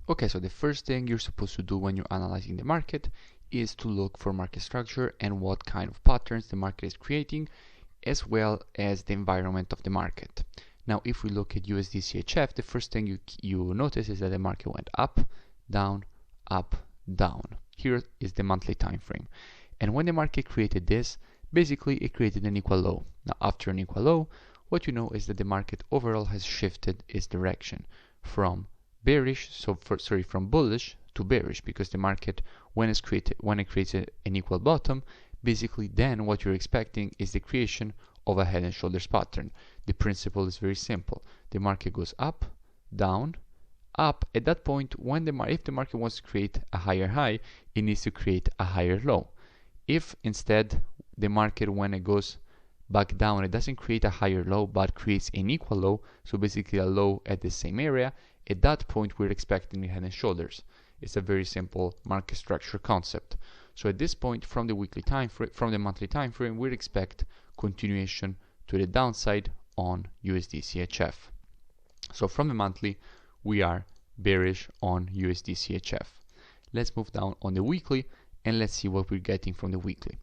Okay, so the first thing you're supposed to do when you're analyzing the market is to look for market structure and what kind of patterns the market is creating, as well as the environment of the market. Now, if we look at USDCHF, the first thing you notice is that the market went up, down, down. Here is the monthly time frame. And when the market created this, basically it created an equal low. Now, after an equal low, what you know is that the market overall has shifted its direction from bearish, from bullish to bearish, because the market, when it creates an equal bottom, basically then what you're expecting is the creation of a head and shoulders pattern. The principle is very simple. The market goes up, down, up. At that point, if the market wants to create a higher high, it needs to create a higher low. If instead the market, when it goes back down, it doesn't create a higher low but creates an equal low, so basically a low at the same area, at that point we're expecting a head and shoulders. It's a very simple market structure concept. So at this point, from the monthly time frame, we expect continuation to the downside on USDCHF. So from the monthly, we are bearish on USDCHF. Let's move down on the weekly and let's see what we're getting from the weekly.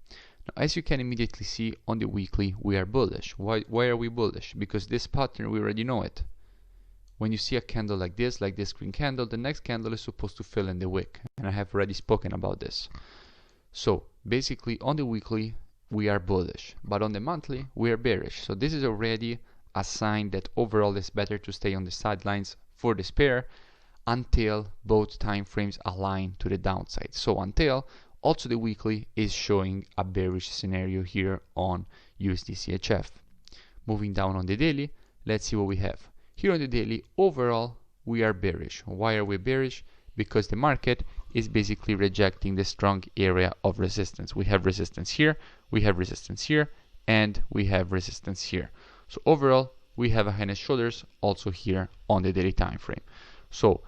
Now, as you can immediately see on the weekly, we are bullish. Why are we bullish? Because this pattern, we already know it. When you see a candle like this green candle, the next candle is supposed to fill in the wick, and I have already spoken about this. So basically on the weekly we are bullish, but on the monthly we are bearish. So this is already a sign that overall it's better to stay on the sidelines for this pair until both time frames align to the downside. So until also the weekly is showing a bearish scenario here on USDCHF. Moving down on the daily, let's see what we have. Here on the daily, overall, we are bearish. Why are we bearish? Because the market is basically rejecting the strong area of resistance. We have resistance here, we have resistance here, and we have resistance here. So overall, we have a head and shoulders also here on the daily time frame. So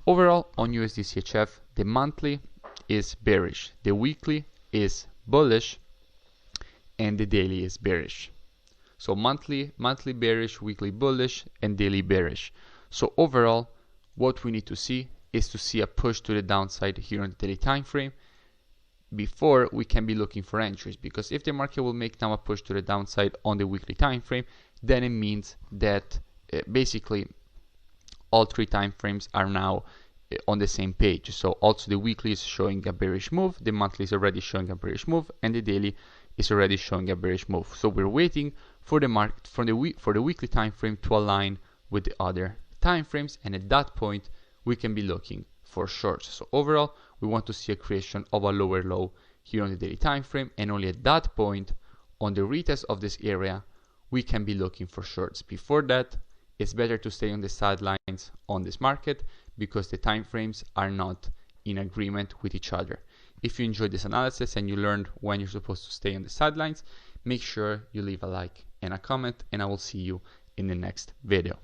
overall, on USDCHF, the monthly is bearish, the weekly is bullish, and the daily is bearish. So monthly bearish, weekly bullish, and daily bearish. So overall, what we need to see is to see a push to the downside here on the daily time frame before we can be looking for entries. Because if the market will make now a push to the downside on the weekly time frame, then it means that basically all three time frames are now on the same page. So also the weekly is showing a bearish move, the monthly is already showing a bearish move, and the daily is already showing a bearish move. So we're waiting for the market for the weekly time frame to align with the other time frames, and at that point we can be looking for shorts. So overall, we want to see a creation of a lower low here on the daily time frame, and only at that point, on the retest of this area, we can be looking for shorts. Before that, it's better to stay on the sidelines on this market because the time frames are not in agreement with each other. If you enjoyed this analysis and you learned when you're supposed to stay on the sidelines, make sure you leave a like and a comment, and I will see you in the next video.